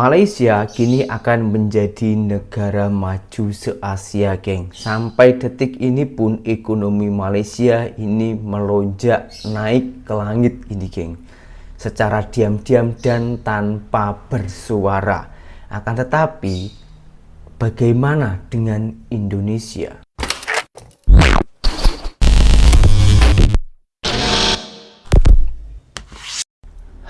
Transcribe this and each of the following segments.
Malaysia kini akan menjadi negara maju se-Asia, geng. Sampai detik ini pun ekonomi Malaysia ini melonjak naik ke langit ini, geng. Secara diam-diam dan tanpa bersuara. Akan tetapi, bagaimana dengan Indonesia?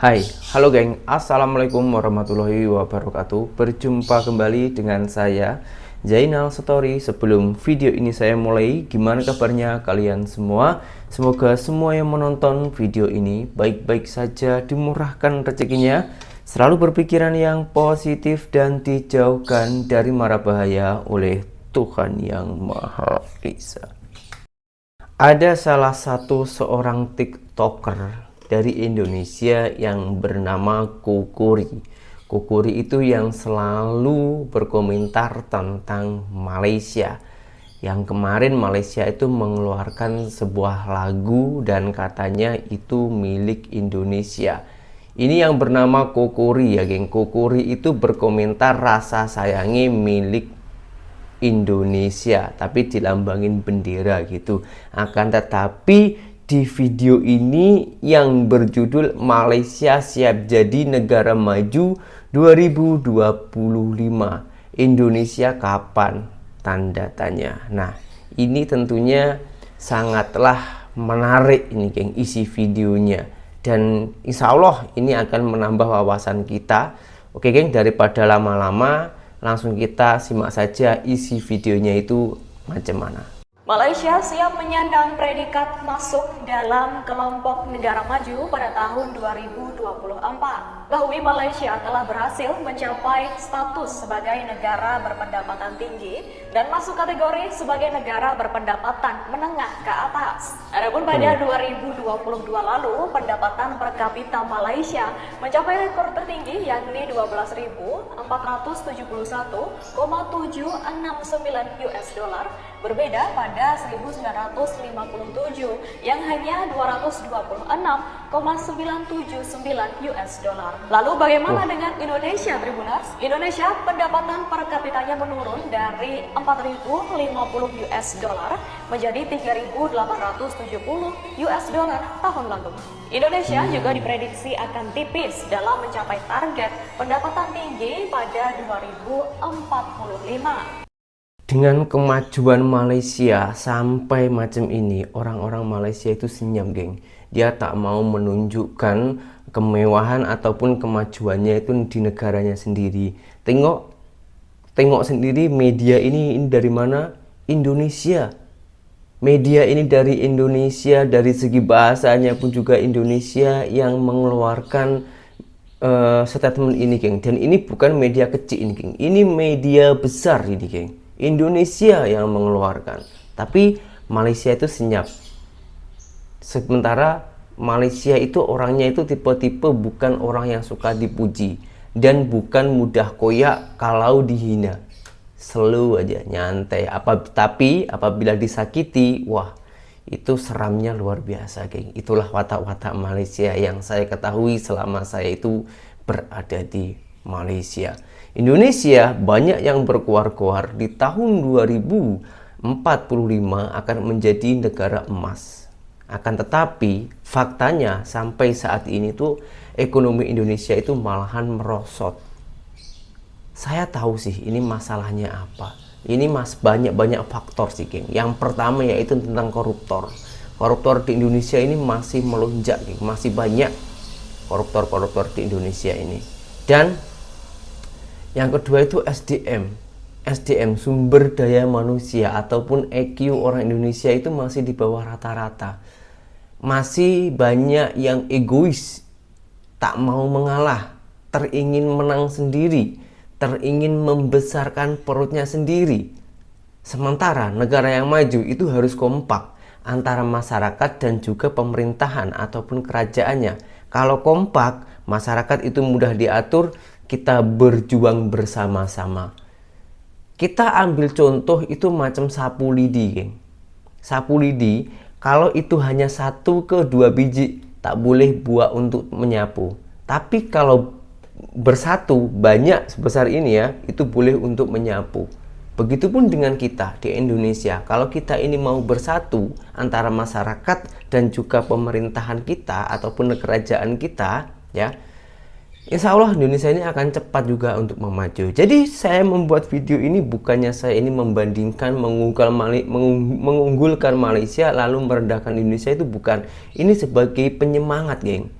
Hai, halo geng, assalamualaikum warahmatullahi wabarakatuh. Berjumpa kembali dengan saya Zainal Story. Sebelum video ini saya mulai, gimana kabarnya kalian semua? Semoga semua yang menonton video ini baik-baik saja, dimurahkan rezekinya, selalu berpikiran yang positif dan dijauhkan dari mara bahaya oleh Tuhan Yang Maha Esa. Ada salah satu seorang TikToker dari Indonesia yang bernama Kukuri. Kukuri itu yang selalu berkomentar tentang Malaysia. Yang kemarin Malaysia itu mengeluarkan sebuah lagu dan katanya itu milik Indonesia. Ini yang bernama Kukuri ya, geng. Kukuri itu berkomentar rasa sayangi milik Indonesia, tapi dilambangin bendera gitu. Akan tetapi di video ini yang berjudul Malaysia siap jadi negara maju 2025, Indonesia kapan? Tanda tanya. Nah, ini tentunya sangatlah menarik ini, geng, isi videonya. Dan insya Allah ini akan menambah wawasan kita. Oke, geng, daripada lama-lama, langsung kita simak saja isi videonya itu macam mana. Malaysia siap menyandang predikat masuk dalam kelompok negara maju pada tahun 2024. Bahwa Malaysia telah berhasil mencapai status sebagai negara berpendapatan tinggi dan masuk kategori sebagai negara berpendapatan menengah ke atas. Adapun pada 2022 lalu, pendapatan per kapita Malaysia mencapai rekor tertinggi yakni 12.471,769 US dollar. Berbeda pada 1957 yang hanya 226,979 US dollar. Lalu bagaimana dengan Indonesia, Tribuners? Indonesia pendapatan per kapitanya menurun dari 4.050 US dollar menjadi 3.870 US dollar tahun lalu. Indonesia juga diprediksi akan tipis dalam mencapai target pendapatan tinggi pada 2045. Dengan kemajuan Malaysia sampai macam ini, orang-orang Malaysia itu senyum, geng. Dia tak mau menunjukkan kemewahan ataupun kemajuannya itu di negaranya sendiri. Tengok sendiri media ini dari mana? Indonesia. Media ini dari Indonesia, dari segi bahasanya pun juga Indonesia yang mengeluarkan statement ini, geng. Dan ini bukan media kecil ini, geng. Ini media besar ini, geng. Indonesia yang mengeluarkan, tapi Malaysia itu senyap. Sementara Malaysia itu orangnya itu tipe-tipe bukan orang yang suka dipuji dan bukan mudah koyak kalau dihina. Slow aja, nyantai. Tapi apabila disakiti, wah, itu seramnya luar biasa, geng. Itulah watak-watak Malaysia yang saya ketahui selama saya itu berada di Malaysia. Indonesia banyak yang berkoar-koar di tahun 2045 akan menjadi negara emas. Akan tetapi faktanya sampai saat ini tuh ekonomi Indonesia itu malahan merosot. Saya tahu sih ini masalahnya apa. Ini banyak faktor sih, geng. Yang pertama yaitu tentang koruptor. Koruptor di Indonesia ini masih melonjak, geng. Masih banyak koruptor di Indonesia ini. Dan yang kedua itu SDM, sumber daya manusia ataupun EQ orang Indonesia itu masih di bawah rata-rata. Masih banyak yang egois, tak mau mengalah, teringin menang sendiri, teringin membesarkan perutnya sendiri. Sementara negara yang maju itu harus kompak antara masyarakat dan juga pemerintahan ataupun kerajaannya. Kalau kompak, masyarakat itu mudah diatur, kita berjuang bersama-sama. Kita ambil contoh itu macam sapu lidi, geng. Sapu lidi, kalau itu hanya 1 ke 2 biji, tak boleh buat untuk menyapu. Tapi kalau bersatu banyak sebesar ini ya, itu boleh untuk menyapu. Begitupun dengan kita di Indonesia. Kalau kita ini mau bersatu antara masyarakat dan juga pemerintahan kita ataupun kerajaan kita, ya, insya Allah Indonesia ini akan cepat juga untuk memaju. Jadi saya membuat video ini bukannya saya ini membandingkan, mengunggulkan Malaysia lalu merendahkan Indonesia, itu bukan. Ini sebagai penyemangat, geng.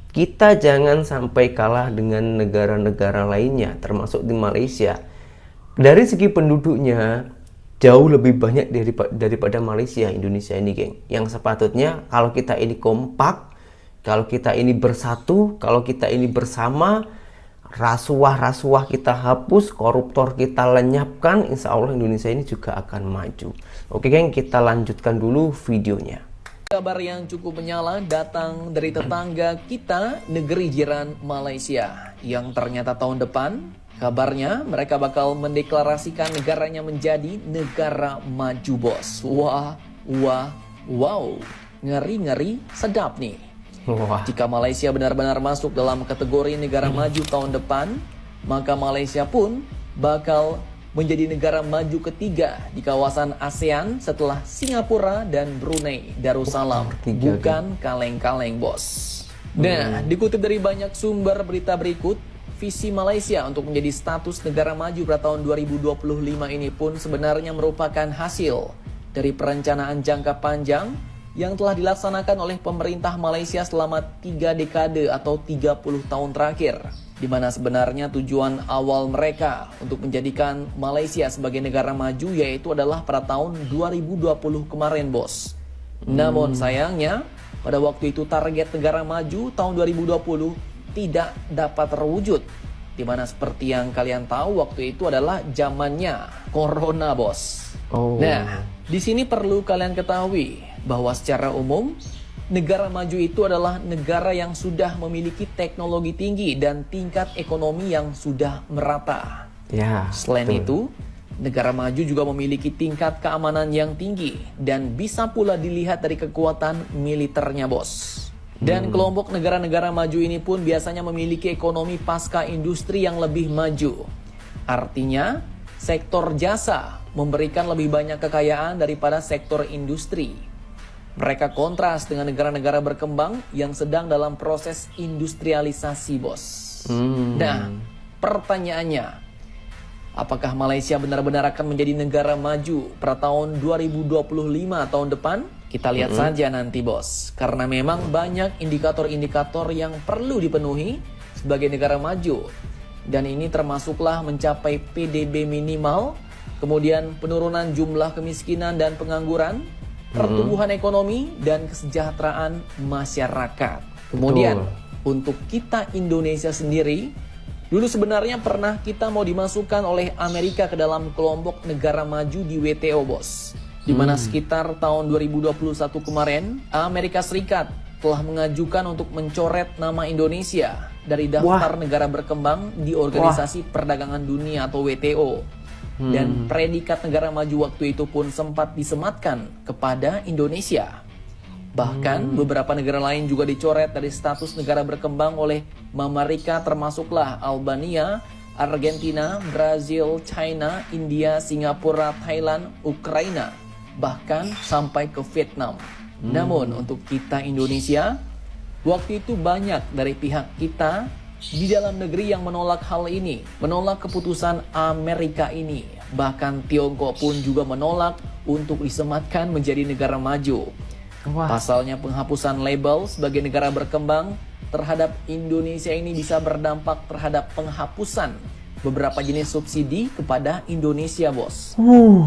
Kita jangan sampai kalah dengan negara-negara lainnya, termasuk di Malaysia. Dari segi penduduknya jauh lebih banyak daripada Malaysia, Indonesia ini, geng. Yang sepatutnya kalau kita ini kompak, kalau kita ini bersatu, kalau kita ini bersama, rasuah-rasuah kita hapus, koruptor kita lenyapkan, insya Allah Indonesia ini juga akan maju. Oke, geng, kita lanjutkan dulu videonya. Kabar yang cukup menyala datang dari tetangga kita, negeri jiran Malaysia, yang ternyata tahun depan kabarnya mereka bakal mendeklarasikan negaranya menjadi negara maju, bos. Wow, ngeri-ngeri sedap nih. Wah. Jika Malaysia benar-benar masuk dalam kategori negara maju tahun depan, maka Malaysia pun bakal menjadi negara maju ketiga di kawasan ASEAN setelah Singapura dan Brunei Darussalam. Bukan kaleng-kaleng, bos. Nah, dikutip dari banyak sumber berita berikut, visi Malaysia untuk menjadi status negara maju pada tahun 2025 ini pun sebenarnya merupakan hasil dari perencanaan jangka panjang yang telah dilaksanakan oleh pemerintah Malaysia selama 3 dekade atau 30 tahun terakhir, di mana sebenarnya tujuan awal mereka untuk menjadikan Malaysia sebagai negara maju yaitu adalah pada tahun 2020 kemarin, bos. Namun sayangnya pada waktu itu target negara maju tahun 2020 tidak dapat terwujud, di mana seperti yang kalian tahu waktu itu adalah zamannya corona, bos. Nah, di sini perlu kalian ketahui bahwa secara umum negara maju itu adalah negara yang sudah memiliki teknologi tinggi dan tingkat ekonomi yang sudah merata. Ya. Selain itu, negara maju juga memiliki tingkat keamanan yang tinggi dan bisa pula dilihat dari kekuatan militernya, bos. Dan kelompok negara-negara maju ini pun biasanya memiliki ekonomi pasca industri yang lebih maju. Artinya, sektor jasa memberikan lebih banyak kekayaan daripada sektor industri. Mereka kontras dengan negara-negara berkembang yang sedang dalam proses industrialisasi, bos. Nah, pertanyaannya, apakah Malaysia benar-benar akan menjadi negara maju pada tahun 2025 tahun depan? Kita lihat saja nanti, bos. Karena memang banyak indikator-indikator yang perlu dipenuhi sebagai negara maju. Dan ini termasuklah mencapai PDB minimal, kemudian penurunan jumlah kemiskinan dan pengangguran, pertumbuhan ekonomi, dan kesejahteraan masyarakat. Kemudian, untuk kita Indonesia sendiri, dulu sebenarnya pernah kita mau dimasukkan oleh Amerika ke dalam kelompok negara maju di WTO, bos. Di mana sekitar tahun 2021 kemarin, Amerika Serikat telah mengajukan untuk mencoret nama Indonesia dari daftar negara berkembang di Organisasi Perdagangan Dunia atau WTO. Dan predikat negara maju waktu itu pun sempat disematkan kepada Indonesia. Bahkan beberapa negara lain juga dicoret dari status negara berkembang oleh Amerika, termasuklah Albania, Argentina, Brazil, China, India, Singapura, Thailand, Ukraina, bahkan sampai ke Vietnam. Namun untuk kita Indonesia, waktu itu banyak dari pihak kita di dalam negeri yang menolak hal ini, menolak keputusan Amerika ini. Bahkan Tiongkok pun juga menolak untuk disematkan menjadi negara maju. Pasalnya penghapusan label sebagai negara berkembang terhadap Indonesia ini bisa berdampak terhadap penghapusan beberapa jenis subsidi kepada Indonesia, bos.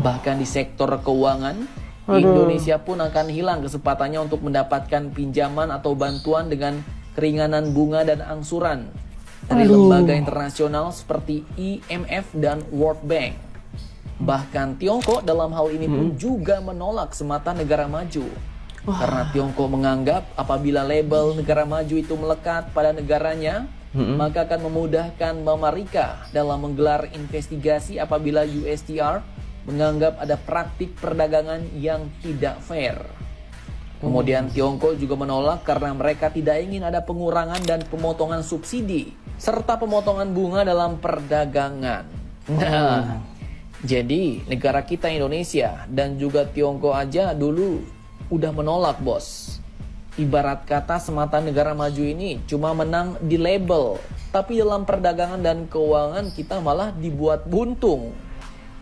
Bahkan di sektor keuangan, Indonesia pun akan hilang kesempatannya untuk mendapatkan pinjaman atau bantuan dengan keringanan bunga dan angsuran dari lembaga internasional seperti IMF dan World Bank. Bahkan Tiongkok dalam hal ini pun juga menolak semata negara maju. Karena Tiongkok menganggap apabila label negara maju itu melekat pada negaranya, maka akan memudahkan Amerika dalam menggelar investigasi apabila USTR menganggap ada praktik perdagangan yang tidak fair. Kemudian Tiongkok juga menolak karena mereka tidak ingin ada pengurangan dan pemotongan subsidi serta pemotongan bunga dalam perdagangan. Nah, jadi negara kita Indonesia dan juga Tiongkok aja dulu udah menolak, bos. Ibarat kata semata negara maju ini cuma menang di label, tapi dalam perdagangan dan keuangan kita malah dibuat buntung.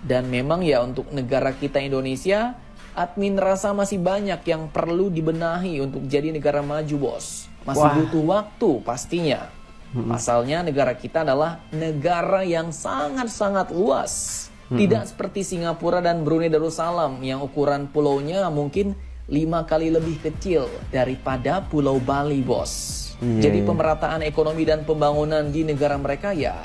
Dan memang ya untuk negara kita Indonesia, admin rasa masih banyak yang perlu dibenahi untuk jadi negara maju, bos. Masih butuh waktu pastinya. Pasalnya negara kita adalah negara yang sangat-sangat luas. Tidak seperti Singapura dan Brunei Darussalam yang ukuran pulaunya mungkin 5 kali lebih kecil daripada Pulau Bali, bos. Jadi pemerataan ekonomi dan pembangunan di negara mereka ya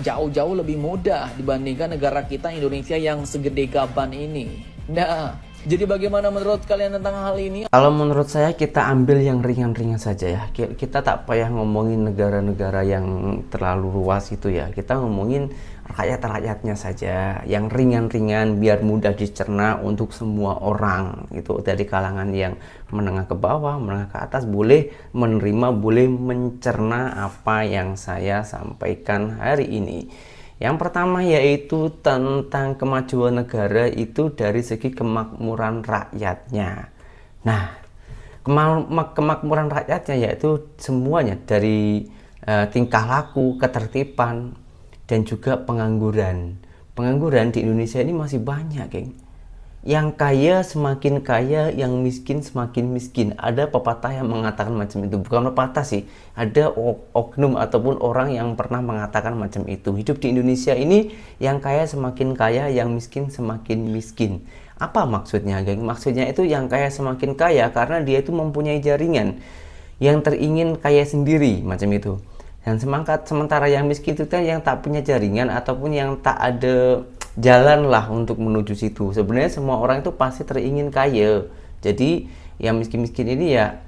jauh-jauh lebih mudah dibandingkan negara kita Indonesia yang segede gaban ini. Nah, jadi bagaimana menurut kalian tentang hal ini? Kalau menurut saya kita ambil yang ringan-ringan saja ya. Kita tak payah ngomongin negara-negara yang terlalu luas itu ya. Kita ngomongin rakyat-rakyatnya saja, yang ringan-ringan biar mudah dicerna untuk semua orang gitu. Dari kalangan yang menengah ke bawah, menengah ke atas boleh menerima, boleh mencerna apa yang saya sampaikan hari ini. Yang pertama yaitu tentang kemajuan negara itu dari segi kemakmuran rakyatnya. Nah, kemakmuran rakyatnya yaitu semuanya dari tingkah laku, ketertiban, dan juga pengangguran. Pengangguran di Indonesia ini masih banyak, geng. Yang kaya semakin kaya, yang miskin semakin miskin. Ada pepatah yang mengatakan macam itu. Bukan pepatah sih, ada oknum ataupun orang yang pernah mengatakan macam itu. Hidup di Indonesia ini yang kaya semakin kaya, yang miskin semakin miskin. Apa maksudnya, geng? Maksudnya itu yang kaya semakin kaya karena dia itu mempunyai jaringan. Yang teringin kaya sendiri, macam itu. Dan sementara yang miskin itu kan yang tak punya jaringan ataupun yang tak ada jalan lah untuk menuju situ. Sebenarnya semua orang itu pasti teringin kaya. Jadi yang miskin-miskin ini ya,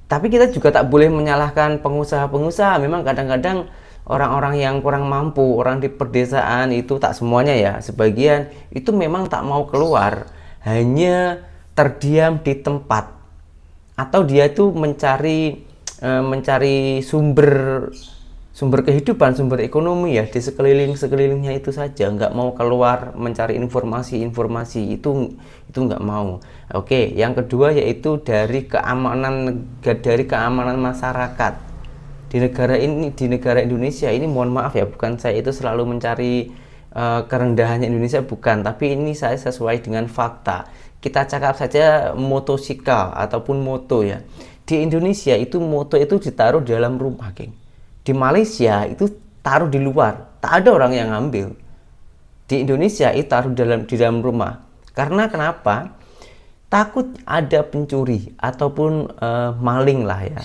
tapi kita juga tak boleh menyalahkan pengusaha-pengusaha. Memang kadang-kadang orang-orang yang kurang mampu, orang di pedesaan itu, tak semuanya ya, sebagian itu memang tak mau keluar, hanya terdiam di tempat, atau dia itu mencari sumber kehidupan, sumber ekonomi ya di sekelilingnya itu saja, nggak mau keluar mencari informasi itu nggak mau. Oke, yang kedua yaitu dari keamanan masyarakat di negara Indonesia ini. Mohon maaf ya, bukan saya itu selalu mencari kerendahannya Indonesia, bukan, tapi ini saya sesuai dengan fakta. Kita cakap saja motosikal ataupun moto ya. Di Indonesia itu moto itu ditaruh di dalam rumah, geng. Di Malaysia itu taruh di luar, tak ada orang yang ngambil. Di Indonesia itu taruh di dalam rumah. Karena kenapa? Takut ada pencuri ataupun maling lah ya.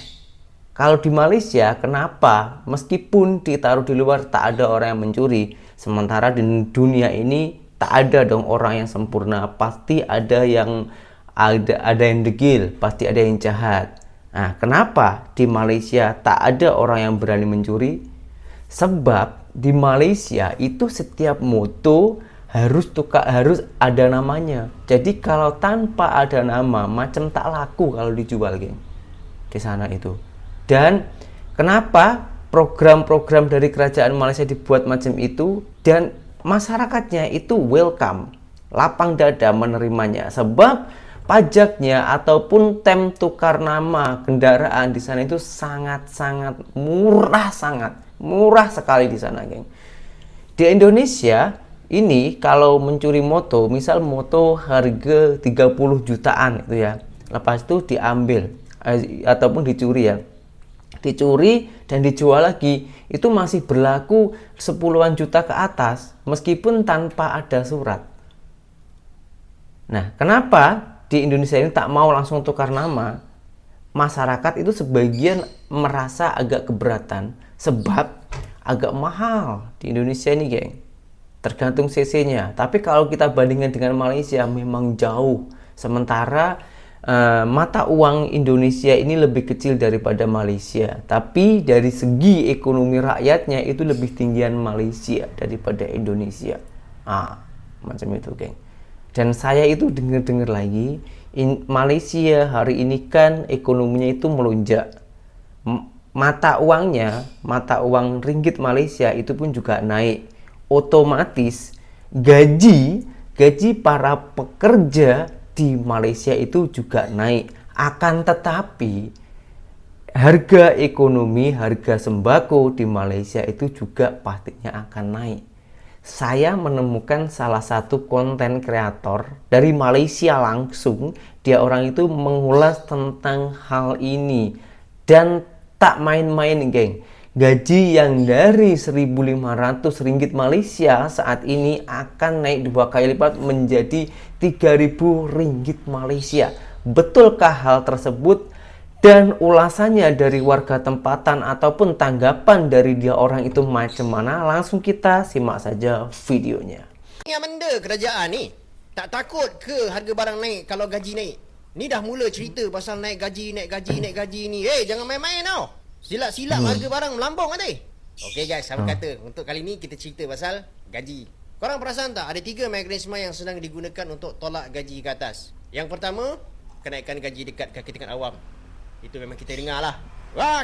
Kalau di Malaysia, kenapa? Meskipun ditaruh di luar tak ada orang yang mencuri. Sementara di dunia ini tak ada dong orang yang sempurna. Pasti ada yang degil, pasti ada yang jahat. Nah, kenapa di Malaysia tak ada orang yang berani mencuri? Sebab di Malaysia itu setiap moto harus ada namanya. Jadi kalau tanpa ada nama, macam tak laku kalau dijual, geng. Di sana itu. Dan kenapa program-program dari kerajaan Malaysia dibuat macam itu dan masyarakatnya itu welcome, lapang dada menerimanya. Sebab pajaknya ataupun tem tukar nama kendaraan di sana itu sangat-sangat murah sekali di sana, geng. Di Indonesia ini kalau mencuri moto, misal moto harga 30 jutaan itu ya, lepas itu diambil ataupun dicuri ya, dicuri dan dijual lagi, itu masih berlaku 10-an juta ke atas meskipun tanpa ada surat. Nah, kenapa di Indonesia ini tak mau langsung tukar nama? Masyarakat itu sebagian merasa agak keberatan sebab agak mahal di Indonesia ini, geng. Tergantung cc-nya. Tapi kalau kita bandingkan dengan Malaysia memang jauh. Sementara mata uang Indonesia ini lebih kecil daripada Malaysia. Tapi dari segi ekonomi rakyatnya itu lebih tinggian Malaysia daripada Indonesia. Macam itu, geng. Dan saya itu dengar lagi, Malaysia hari ini kan ekonominya itu melonjak. mata uang ringgit Malaysia itu pun juga naik. Otomatis gaji para pekerja di Malaysia itu juga naik. Akan tetapi harga ekonomi, harga sembako di Malaysia itu juga pastinya akan naik. Saya menemukan salah satu konten kreator dari Malaysia langsung. Dia orang itu mengulas tentang hal ini. Dan tak main-main, geng. Gaji yang dari 1.500 ringgit Malaysia saat ini akan naik 2 kali lipat menjadi 3.000 ringgit Malaysia. Betulkah hal tersebut? Dan ulasannya dari warga tempatan ataupun tanggapan dari dia orang itu macam mana? Langsung kita simak saja videonya. Yang benda kerajaan ni tak takut ke harga barang naik kalau gaji naik? Ni dah mula cerita pasal naik gaji ni. Jangan main-main tau. Silap-silap harga barang melambung nanti. Okey guys, sama kata untuk kali ni kita cerita pasal gaji. Korang perasan tak ada 3 mekanisme yang sedang digunakan untuk tolak gaji ke atas? Yang pertama, kenaikan gaji dekat kaki tingkat awam. Itu memang kita dengar lah.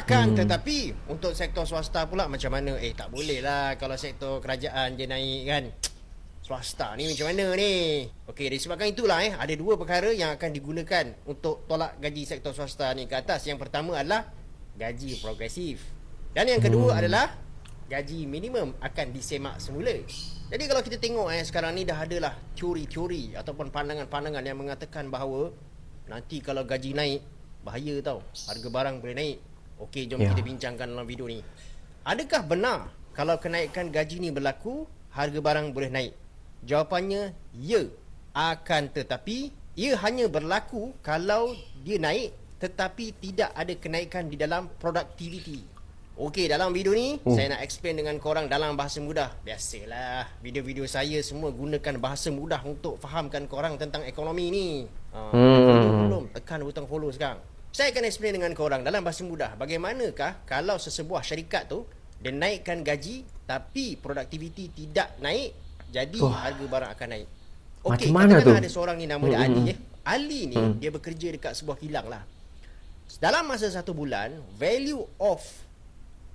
Tetapi untuk sektor swasta pula macam mana? Tak boleh lah kalau sektor kerajaan je naik kan. Swasta ni macam mana ni? Okey, disebabkan itulah ada 2 perkara yang akan digunakan untuk tolak gaji sektor swasta ni ke atas. Yang pertama adalah gaji progresif. Dan yang kedua adalah gaji minimum akan disemak semula. Jadi kalau kita tengok sekarang ni dah adalah teori-teori ataupun pandangan-pandangan yang mengatakan bahawa nanti kalau gaji naik, bahaya tau, harga barang boleh naik. Okey, jom kita bincangkan dalam video ni. Adakah benar kalau kenaikan gaji ni berlaku, harga barang boleh naik? Jawapannya ya. Akan tetapi ia hanya berlaku kalau dia naik tetapi tidak ada kenaikan di dalam produktiviti. Okey, dalam video ni saya nak explain dengan korang dalam bahasa mudah. Biasalah, video-video saya semua gunakan bahasa mudah untuk fahamkan korang tentang ekonomi ni. Belum tekan butang follow sekarang. Saya akan explain dengan korang dalam bahasa mudah. Bagaimanakah kalau sesebuah syarikat tu dia naikkan gaji tapi produktiviti tidak naik, jadi harga barang akan naik. Okey, katakanlah ada seorang ni nama dia Ali. Ali ni dia bekerja dekat sebuah kilang lah. Dalam masa 1 bulan, value of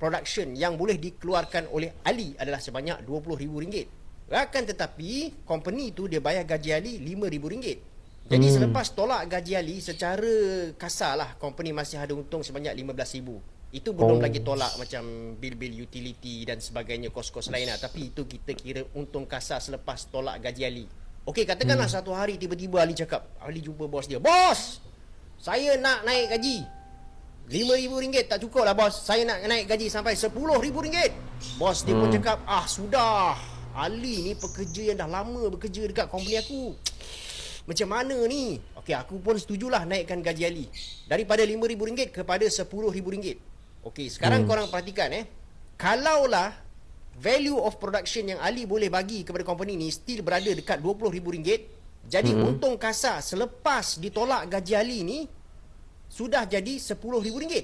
production yang boleh dikeluarkan oleh Ali adalah sebanyak RM20,000. Akan tetapi company tu dia bayar gaji Ali RM5,000. Jadi selepas tolak gaji Ali, secara kasar lah company masih ada untung sebanyak RM15,000. Itu belum lagi tolak macam bil-bil utility dan sebagainya, kos-kos lain lah. Tapi itu kita kira untung kasar selepas tolak gaji Ali. Okey, katakanlah satu hari tiba-tiba Ali cakap, Ali jumpa bos dia, "Bos, saya nak naik gaji RM5,000 tak cukup lah bos. Saya nak naik gaji sampai RM10,000. Bos dia pun cakap, sudah, Ali ni pekerja yang dah lama bekerja dekat company aku. Macam mana ni? Okey, aku pun setujulah naikkan gaji Ali daripada RM5,000 kepada RM10,000. Okey, sekarang korang perhatikan kalaulah value of production yang Ali boleh bagi kepada company ni still berada dekat RM20,000, jadi untung kasar selepas ditolak gaji Ali ni sudah jadi RM10,000.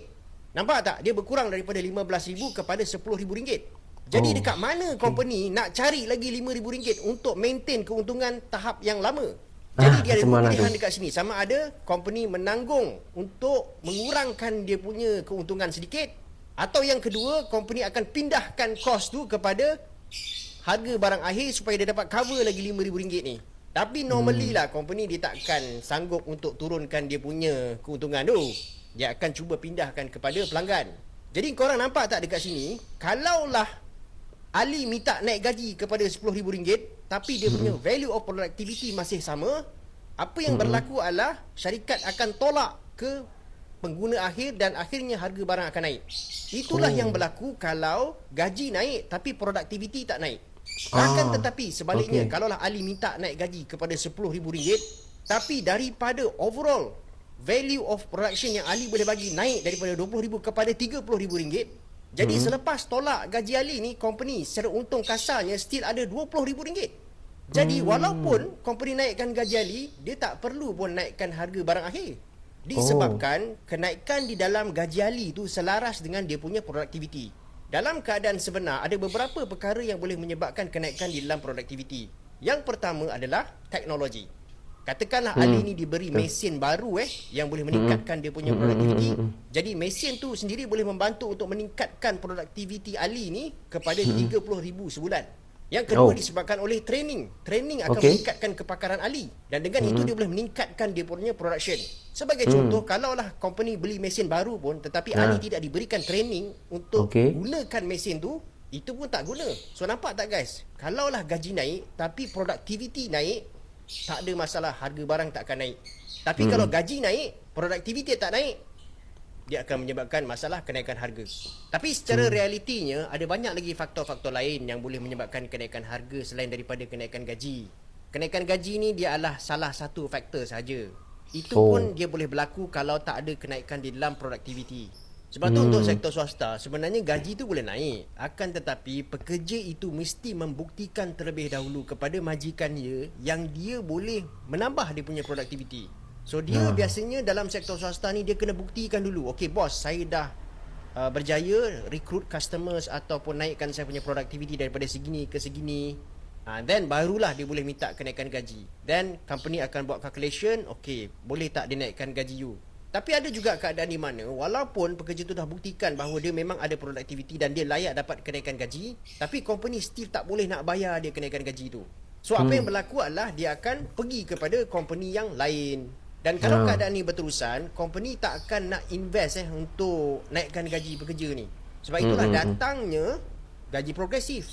Nampak tak? Dia berkurang daripada RM15,000 kepada RM10,000. Jadi dekat mana company nak cari lagi RM5,000 untuk maintain keuntungan tahap yang lama? Jadi dia ada 2 pilihan dekat sini. Sama ada company menanggung untuk mengurangkan dia punya keuntungan sedikit, atau yang kedua, company akan pindahkan kos tu kepada harga barang akhir supaya dia dapat cover lagi RM5,000 ni. Tapi normally lah company dia takkan sanggup untuk turunkan dia punya keuntungan tu. Dia akan cuba pindahkan kepada pelanggan. Jadi korang nampak tak dekat sini, kalaulah Ali minta naik gaji kepada RM10,000 tapi dia punya value of productivity masih sama, apa yang berlaku adalah syarikat akan tolak ke pengguna akhir dan akhirnya harga barang akan naik. Itulah yang berlaku kalau gaji naik tapi produktiviti tak naik. Akan tetapi sebaliknya, kalaulah Ali minta naik gaji kepada RM10,000 tapi daripada overall value of production yang Ali boleh bagi naik daripada RM20,000 kepada RM30,000, jadi selepas tolak gaji Ali ni, company secara untung kasarnya still ada RM20,000. Jadi walaupun company naikkan gaji Ali, dia tak perlu pun naikkan harga barang akhir. Disebabkan kenaikan di dalam gaji Ali tu selaras dengan dia punya produktiviti. Dalam keadaan sebenar, ada beberapa perkara yang boleh menyebabkan kenaikan di dalam produktiviti. Yang pertama adalah teknologi. Katakanlah Ali ni diberi mesin baru yang boleh meningkatkan dia punya produktiviti. Jadi mesin tu sendiri boleh membantu untuk meningkatkan produktiviti Ali ni kepada 30,000 sebulan. Yang kedua disebabkan oleh training. Training akan meningkatkan kepakaran Ali. Dan dengan itu dia boleh meningkatkan dia punya production. Sebagai contoh, kalaulah company beli mesin baru pun tetapi Ali tidak diberikan training untuk gunakan mesin tu, itu pun tak guna. So nampak tak guys? Kalaulah gaji naik tapi produktiviti naik, tak ada masalah, harga barang tak akan naik. Tapi kalau gaji naik, produktiviti tak naik, dia akan menyebabkan masalah kenaikan harga. Tapi secara realitinya, ada banyak lagi faktor-faktor lain yang boleh menyebabkan kenaikan harga selain daripada kenaikan gaji. Kenaikan gaji ni dia adalah salah satu faktor saja. Itu pun dia boleh berlaku kalau tak ada kenaikan di dalam produktiviti. Sebab tu untuk sektor swasta, sebenarnya gaji tu boleh naik. Akan tetapi pekerja itu mesti membuktikan terlebih dahulu kepada majikan dia yang dia boleh menambah dia punya produktiviti. So dia biasanya dalam sektor swasta ni dia kena buktikan dulu. Okay bos, saya dah berjaya recruit customers ataupun naikkan saya punya produktiviti daripada segini ke segini. Then barulah dia boleh minta kenaikan gaji. Then company akan buat calculation, okay boleh tak dia naikkan gaji you. Tapi ada juga keadaan di mana walaupun pekerja tu dah buktikan bahawa dia memang ada produktiviti dan dia layak dapat kenaikan gaji, tapi company still tak boleh nak bayar dia kenaikan gaji tu. So apa yang berlaku adalah dia akan pergi kepada company yang lain. Dan kalau keadaan ni berterusan, company tak akan nak invest untuk naikkan gaji pekerja ni. Sebab itulah datangnya gaji progresif.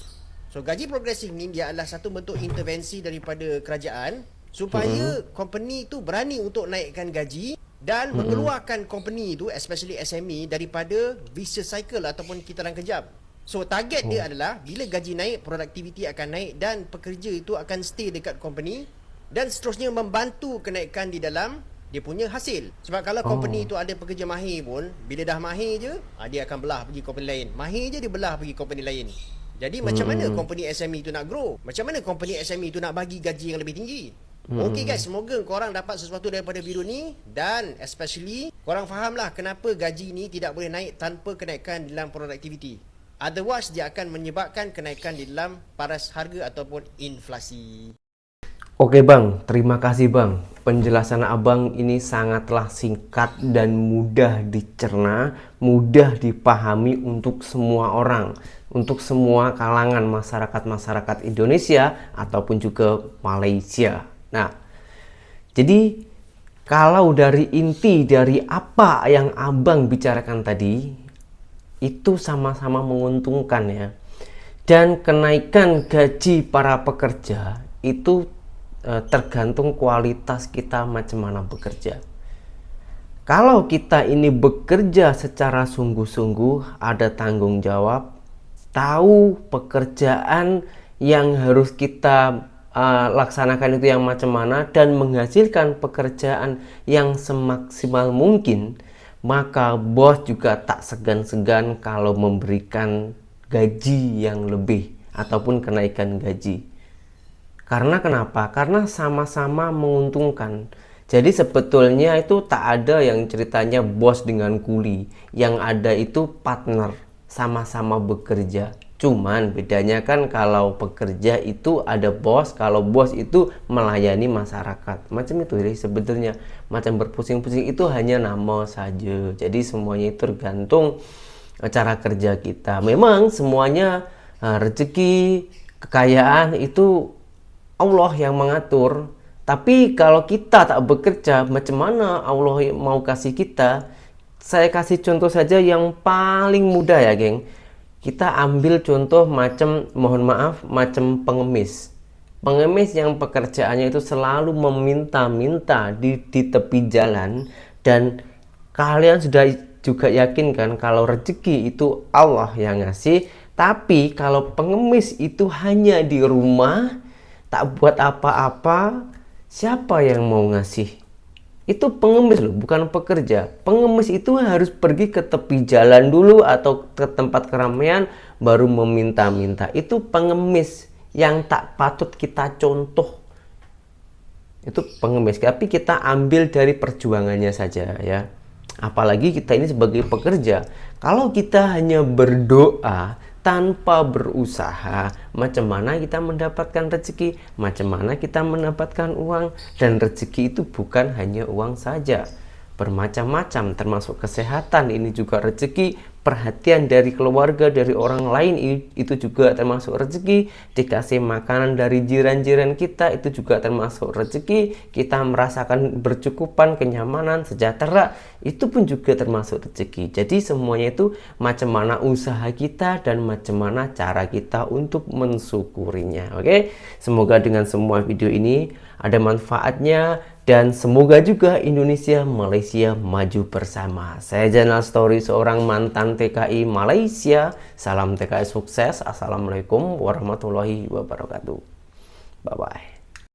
So gaji progresif ni dia adalah satu bentuk intervensi daripada kerajaan supaya company tu berani untuk naikkan gaji dan mengeluarkan company itu, especially SME, daripada vicious cycle ataupun kitaran kejam. So target dia adalah bila gaji naik, produktiviti akan naik dan pekerja itu akan stay dekat company dan seterusnya membantu kenaikan di dalam dia punya hasil. Sebab kalau company itu ada pekerja mahir pun, bila dah mahir je, dia akan belah pergi company lain. Mahir je dia belah pergi company lain. Jadi macam mana company SME itu nak grow? Macam mana company SME itu nak bagi gaji yang lebih tinggi? Okay guys, semoga korang dapat sesuatu daripada video ni. Dan especially korang fahamlah kenapa gaji ni tidak boleh naik tanpa kenaikan dalam produktiviti. Otherwise dia akan menyebabkan kenaikan di dalam paras harga ataupun inflasi. Oke bang, terima kasih bang. Penjelasan abang ini sangatlah singkat dan mudah dicerna, mudah dipahami untuk semua orang, untuk semua kalangan masyarakat Indonesia ataupun juga Malaysia. Nah, jadi kalau dari inti dari apa yang abang bicarakan tadi, itu sama-sama menguntungkan ya. Dan kenaikan gaji para pekerja itu tergantung kualitas kita macam mana bekerja. Kalau kita ini bekerja secara sungguh-sungguh, ada tanggung jawab, tahu pekerjaan yang harus kita laksanakan itu yang macam mana dan menghasilkan pekerjaan yang semaksimal mungkin, maka bos juga tak segan-segan kalau memberikan gaji yang lebih ataupun kenaikan gaji. Karena kenapa? Karena sama-sama menguntungkan. Jadi sebetulnya itu tak ada yang ceritanya bos dengan kuli, yang ada itu partner, sama-sama bekerja. Cuman bedanya kan kalau pekerja itu ada bos, kalau bos itu melayani masyarakat. Macam itu jadi sebetulnya macam berpusing-pusing itu hanya nama saja. Jadi semuanya itu tergantung cara kerja kita. Memang semuanya rezeki, kekayaan itu Allah yang mengatur. Tapi kalau kita tak bekerja, macam mana Allah mau kasih kita? Saya kasih contoh saja yang paling mudah ya geng. Kita ambil contoh macam, mohon maaf, macam pengemis. Pengemis yang pekerjaannya itu selalu meminta-minta di tepi jalan. Dan kalian sudah juga yakin kan kalau rezeki itu Allah yang ngasih. Tapi kalau pengemis itu hanya di rumah, tak buat apa-apa, siapa yang mau ngasih? Itu pengemis loh, bukan pekerja. Pengemis itu harus pergi ke tepi jalan dulu atau ke tempat keramaian baru meminta-minta. Itu pengemis yang tak patut kita contoh. Itu pengemis, tapi kita ambil dari perjuangannya saja ya. Apalagi kita ini sebagai pekerja. Kalau kita hanya berdoa tanpa berusaha, macam mana kita mendapatkan rezeki, macam mana kita mendapatkan uang. Dan rezeki itu bukan hanya uang saja, bermacam-macam, termasuk kesehatan, ini juga rezeki. Perhatian dari keluarga, dari orang lain, itu juga termasuk rezeki. Dikasih makanan dari jiran-jiran kita, itu juga termasuk rezeki. Kita merasakan bercukupan, kenyamanan, sejahtera, itu pun juga termasuk rezeki. Jadi semuanya itu macam mana usaha kita dan macam mana cara kita untuk mensyukurinya. Oke, semoga dengan semua video ini ada manfaatnya. Dan semoga juga Indonesia Malaysia maju bersama. Saya Jainal Story, seorang mantan TKI Malaysia. Salam TKI sukses. Assalamualaikum warahmatullahi wabarakatuh. Bye bye.